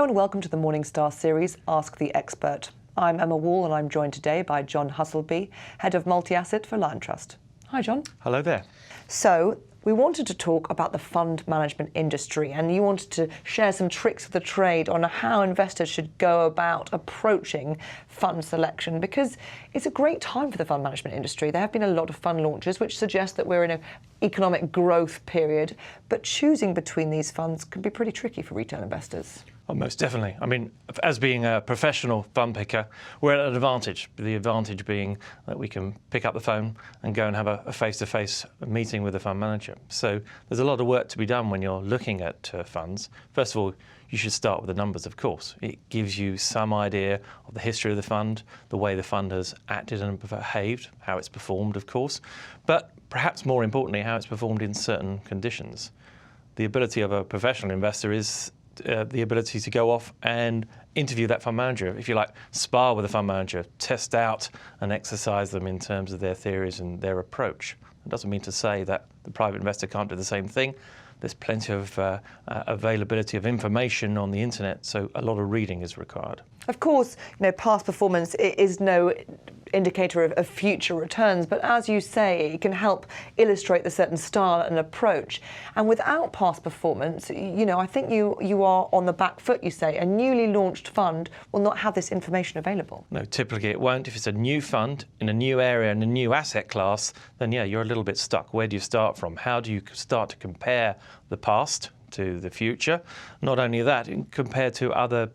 and welcome to the Morningstar series, Ask the Expert. I'm Emma Wall and I'm joined today by John Husselby, Head of Multi-Asset for Liontrust. Hi, John. Hello there. So, we wanted to talk about the fund management industry, and you wanted to share some tricks of the trade on how investors should go about approaching fund selection, because it's a great time for the fund management industry. There have been a lot of fund launches which suggest that we're in an economic growth period, but choosing between these funds can be pretty tricky for retail investors. Oh, most definitely. I mean, as being a professional fund picker, we're at an advantage. The advantage being that we can pick up the phone and go and have a face-to-face meeting with the fund manager. So there's a lot of work to be done when you're looking at funds. First of all, you should start with the numbers, of course. It gives you some idea of the history of the fund, the way the fund has acted and behaved, how it's performed, of course, but perhaps more importantly, how it's performed in certain conditions. The ability of a professional investor is the ability to go off and interview that fund manager, if you like, spar with the fund manager, test out and exercise them in terms of their theories and their approach. It doesn't mean to say that the private investor can't do the same thing. There's plenty of availability of information on the internet, so a lot of reading is required. Of course, past performance is no indicator of future returns, but as you say, it can help illustrate the certain style and approach. And without past performance, I think you are on the back foot, you say. A newly launched fund will not have this information available. No, typically it won't. If it's a new fund in a new area and a new asset class, then yeah, you're a little bit stuck. Where do you start from? How do you start to compare the past to the future? Not only that, compared to other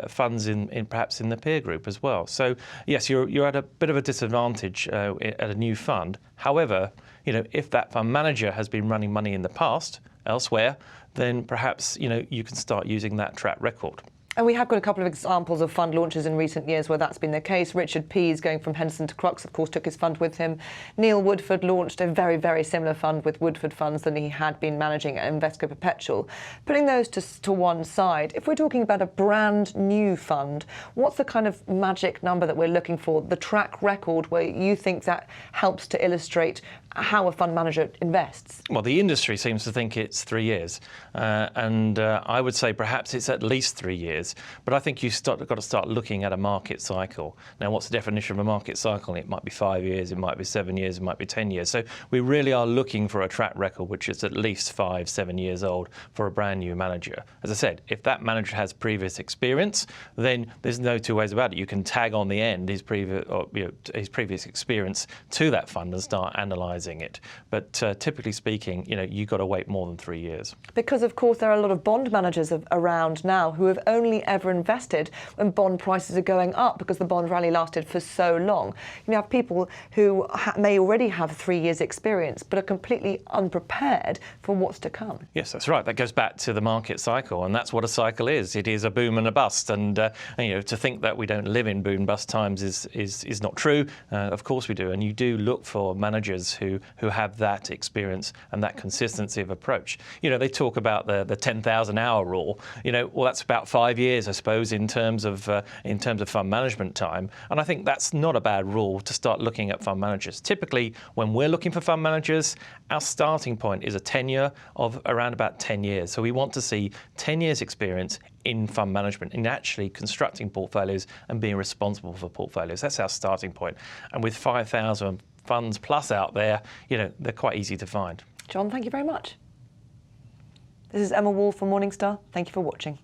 funds perhaps in the peer group as well. So yes, you're at a bit of a disadvantage at a new fund. However, if that fund manager has been running money in the past elsewhere, then perhaps you can start using that track record. And we have got a couple of examples of fund launches in recent years where that's been the case. Richard Pease, going from Henderson to Crux, of course, took his fund with him. Neil Woodford launched a very, very similar fund with Woodford Funds than he had been managing at Invesco Perpetual. Putting those to one side, if we're talking about a brand new fund, what's the kind of magic number that we're looking for, the track record where you think that helps to illustrate how a fund manager invests? Well, the industry seems to think it's 3 years, and I would say perhaps it's at least 3 years. But I think you've got to start looking at a market cycle. Now, what's the definition of a market cycle? It might be 5 years, it might be 7 years, it might be 10 years. So we really are looking for a track record which is at least 5, 7 years old for a brand new manager. As I said, if that manager has previous experience, then there's no two ways about it. You can tag on the end his previous experience to that fund and start analysing it. But typically speaking, you've got to wait more than 3 years. Because, of course, there are a lot of bond managers around now who have only ever invested when bond prices are going up because the bond rally lasted for so long. You have people who may already have 3 years experience but are completely unprepared for what's to come. Yes, that's right. That goes back to the market cycle, and that's what a cycle is. It is a boom and a bust, and to think that we don't live in boom bust times is not true. Of course we do, and you do look for managers who have that experience and that consistency of approach. They talk about the 10,000 hour rule. Well, that's about 5 years, I suppose, in terms of fund management time. And I think that's not a bad rule to start looking at fund managers. Typically, when we're looking for fund managers, our starting point is a tenure of around about 10 years. So we want to see 10 years experience in fund management, in actually constructing portfolios and being responsible for portfolios. That's our starting point. And with 5,000 funds plus out there, they're quite easy to find. John, thank you very much. This is Emma Wall from Morningstar. Thank you for watching.